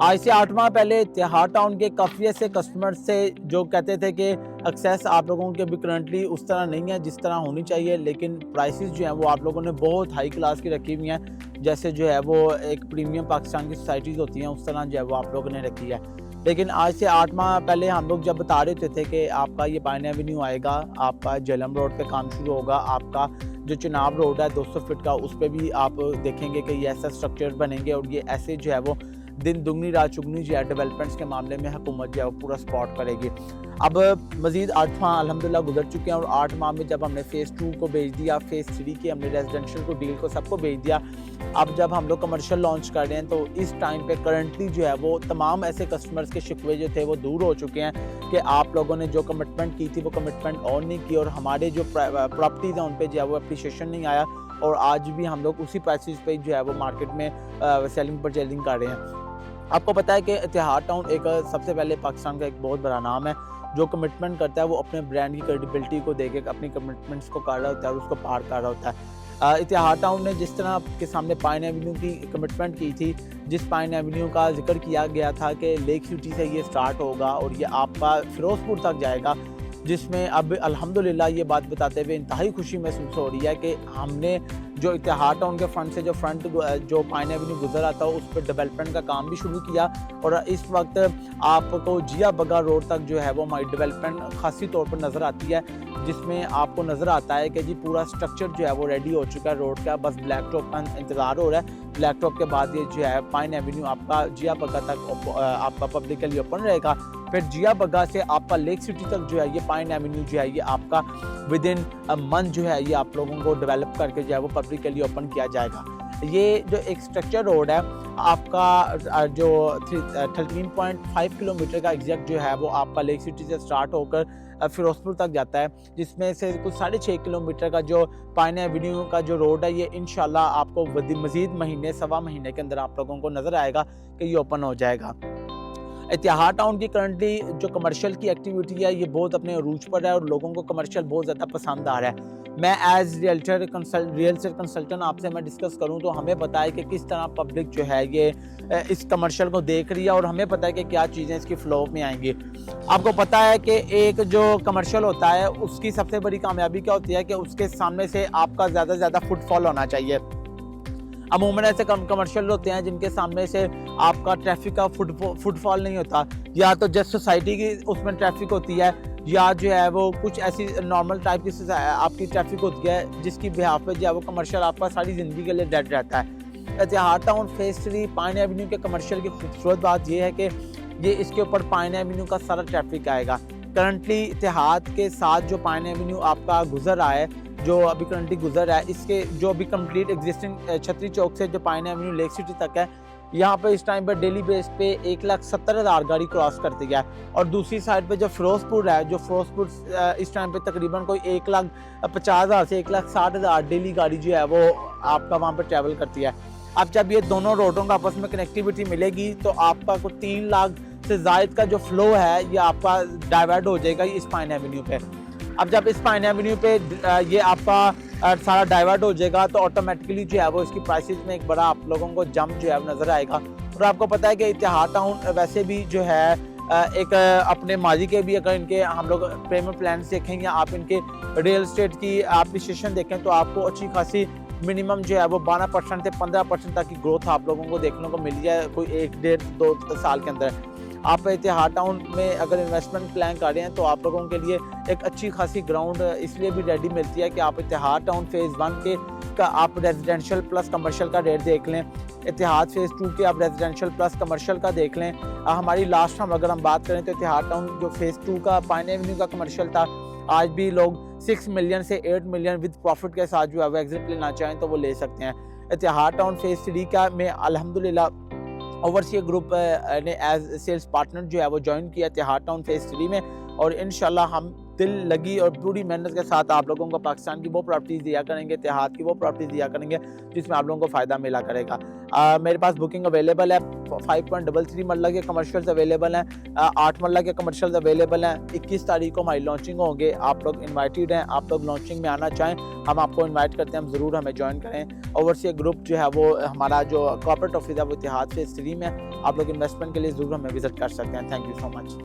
आज से 8 माह पहले इत्तेहाद टाउन के काफ़ी ऐसे कस्टमर से जो कहते थे कि एक्सेस आप लोगों के भी करंटली उस तरह नहीं है जिस तरह होनी चाहिए, लेकिन प्राइसेस जो हैं वो आप लोगों ने बहुत हाई क्लास की रखी हुई हैं। जैसे जो है वो एक प्रीमियम पाकिस्तान की सोसाइटीज़ होती हैं उस तरह जो है वो आप लोगों ने रखी है। लेकिन आज से 8 माह पहले हम लोग जब बता रहे होते थे कि आपका ये पाइन एवेन्यू आएगा, आपका झेलम रोड पे काम शुरू होगा, आपका जो चिनाब रोड है 200 फीट का उस पर भी आप देखेंगे कि ये ऐसा स्ट्रक्चर बनेंगे और ये ऐसे जो है वो दिन दुगनी रात चुगनी जो है डेवलपमेंट्स के मामले में हुकूमत जो है वो पूरा सपोर्ट करेगी। अब मज़ीद 8 माह अल्हम्दुलिल्लाह गुजर चुके हैं और 8 माह में जब हमने फ़ेज़ 2 को भेज दिया, फ़ेज़ 3 की हमने रेजिडेंशियल को डील को सबको भेज दिया। अब जब हम लोग कमर्शियल लॉन्च कर रहे हैं तो इस टाइम पे करंटली जो है वो तमाम ऐसे कस्टमर्स के शिकवे जो थे वो दूर हो चुके हैं कि आप लोगों ने जो कमिटमेंट की थी वो कमिटमेंट ऑन नहीं की और हमारे जो प्रॉपर्टीज़ हैं उन पर जो है वो अप्रिशिएशन नहीं आया और आज भी हम लोग उसी प्राइसेस पे जो है वो मार्केट में सेलिंग परचेजिंग कर रहे हैं। आपको पता है कि इत्तेहाद टाउन एक सबसे पहले पाकिस्तान का एक बहुत बड़ा नाम है जो कमिटमेंट करता है वो अपने ब्रांड की क्रेडिबिलिटी को देके अपनी कमिटमेंट्स को कर रहा होता है और उसको पार कर रहा होता है। इत्तेहाद टाउन ने जिस तरह के सामने पाइन एवेन्यू की कमिटमेंट की थी, जिस पाइन एवेन्यू का जिक्र किया गया था कि लेक सिटी से ये स्टार्ट होगा और ये आपका फिरोजपुर तक जाएगा, जिसमें अब अल्हम्दुलिल्लाह ये बात बताते हुए इंतहाई खुशी महसूस हो रही है कि हमने जो इत्तेहाद टाउन के फ्रंट से जो पाइन एवेन्यू गुजर आता है उस पर डेवलपमेंट का काम भी शुरू किया और इस वक्त आपको जिया बग्गा रोड तक जो है वो हमारी डेवलपमेंट खासी तौर पर नज़र आती है, जिसमें आपको नज़र आता है कि जी पूरा स्ट्रक्चर जो है वो रेडी हो चुका है रोड का, बस ब्लैक टॉप का इंतज़ार हो रहा है। ब्लैक टॉप के बाद ये जो है पाइन एवेन्यू आपका जिया बग्गा तक आपका पब्लिकली ओपन रहेगा। फिर जिया बग्गा से आपका लेक सिटी तक जो है ये पाइन एवेन्यू जो है ये आपका विद इन अ मंथ जो है ये आप लोगों को डेवलप करके जो है वो पब्लिकली ओपन किया जाएगा। ये जो एक स्ट्रक्चर रोड है आपका जो 13.5 किलोमीटर का एग्जैक्ट जो है वो आपका लेक सिटी से स्टार्ट होकर फिरोजपुर तक जाता है, जिसमें से कुछ 6.5 किलोमीटर का जो पाइन एवेन्यू का जो रोड है ये इंशाल्लाह आपको मज़ीद महीने सवा महीने के अंदर आप लोगों को नज़र आएगा कि ये ओपन हो जाएगा। इत्तेहाद टाउन की करंटली जो कमर्शियल की एक्टिविटी है ये बहुत अपने अरूज पर है और लोगों को कमर्शियल बहुत ज़्यादा पसंद आ रहा है। मैं एज रियल एस्टेट कंसल्टेंट आपसे मैं डिस्कस करूं तो हमें पता है कि किस तरह पब्लिक जो है ये इस कमर्शियल को देख रही है और हमें पता है कि क्या चीज़ें इसकी फ्लो में आएंगी। आपको पता है कि एक जो कमर्शियल होता है उसकी सबसे बड़ी कामयाबी क्या होती है कि उसके सामने से आपका ज़्यादा से ज़्यादा फुटफॉल होना चाहिए। अमूमन ऐसे कमर्शियल होते हैं जिनके सामने से आपका ट्रैफिक का फुटफॉल नहीं होता, या तो जस्ट सोसाइटी की उसमें ट्रैफिक होती है या जो है वो कुछ ऐसी नॉर्मल टाइप की आपकी ट्रैफिक होती है जिसकी बिहाफ पे जो है वो कमर्शियल आपका सारी ज़िंदगी के लिए डेड रहता है। इत्तेहाद टाउन फ़ेज़ 3 पाइन एवेन्यू के कमर्शियल की खूबसूरत बात ये है कि ये इसके ऊपर पाइन एवेन्यू का सारा ट्रैफिक आएगा। करंटली इत्तेहाद के साथ जो पाइन एवेन्यू आपका गुजर रहा है, जो अभी करंटली गुजर रहा है, इसके जो अभी कंप्लीट एग्जिस्टिंग छतरी चौक से जो पाइन एवेन्यू लेक सिटी तक है, यहाँ पे इस टाइम पर डेली बेस पे 1,70,000 गाड़ी क्रॉस करती है और दूसरी साइड पे जो फिरोजपुर है, जो फिरोजपुर इस टाइम पे तकरीबन कोई 1,50,000 से 1,60,000 डेली गाड़ी जो है वो आपका वहाँ पे ट्रैवल करती है। अब जब ये दोनों रोडों का आपस में कनेक्टिविटी मिलेगी तो आपका कोई 3 लाख से ज़ायद का जो फ्लो है ये आपका डाइवर्ट हो जाएगा इस पाइन एवेन्यू पे। अब जब इस पाइन एवेन्यू पे ये आपका सारा डाइवर्ट हो जाएगा तो ऑटोमेटिकली जो है वो इसकी प्राइसेस में एक बड़ा आप लोगों को जंप जो है नज़र आएगा। और आपको पता है कि इत्तेहाद टाउन वैसे भी जो है एक अपने माजी के भी अगर इनके हम लोग प्रीमियम प्लान देखें या आप इनके रियल एस्टेट की एप्रिसिएशन देखें तो आपको अच्छी खासी मिनिमम जो है वो 12% से 15% तक की ग्रोथ आप लोगों को देखने को मिली है कोई 1-1.5-2 साल के अंदर। आप इत्तेहाद टाउन में अगर इन्वेस्टमेंट प्लान कर रहे हैं तो आप लोगों के लिए एक अच्छी खासी ग्राउंड इसलिए भी रेडी मिलती है कि आप इत्तेहाद टाउन फ़ेज़ 1 के का आप रेजिडेंशियल प्लस कमर्शियल का रेट देख लें, इत्तेहाद फ़ेज़ 2 के आप रेजिडेंशियल प्लस कमर्शियल का देख लें। हमारी लास्ट टाइम अगर हम बात करें तो इत्तेहाद टाउन जो फ़ेज़ 2 का पाइन एवेन्यू का कमर्शियल था, आज भी लोग 6 मिलियन से 8 मिलियन विद प्रॉफिट के साथ जो है वो एग्जिट लेना चाहें तो वो ले सकते हैं। इत्तेहाद टाउन फ़ेज़ 3 का में अल्हम्दुलिल्लाह ओवरसीयर ग्रुप ने एज सेल्स पार्टनर जो है वो ज्वाइन किया इत्तेहाद टाउन फ़ेज़ 3 में और इंशाल्लाह हम दिल लगी और पूरी मेहनत के साथ आप लोगों को पाकिस्तान की वो प्रॉपर्टीज़ दिया करेंगे, इत्तेहाद की वो प्रॉपर्टीज़ दिया करेंगे जिसमें आप लोगों को फ़ायदा मिला करेगा। मेरे पास बुकिंग अवेलेबल है। 5.33 मरला के कमर्शियल्स अवेलेबल हैं, 8 मरला के कमर्शियल्स अवेलेबल हैं। 21 तारीख को हमारी लॉन्चिंग होंगे, आप लोग इनवाइटेड हैं। आप लोग लॉन्चिंग में आना चाहें हम आपको इनवाइट करते हैं, हम ज़रूर हमें ज्वाइन करें। ओवरसीयर ग्रुप जो है वो हमारा जो कॉर्पोरेट ऑफिस है वो इतिहाद फेज 3 में, आप लोग इन्वेस्टमेंट के लिए ज़रूर हमें विजिट कर सकते हैं। Thank you so much.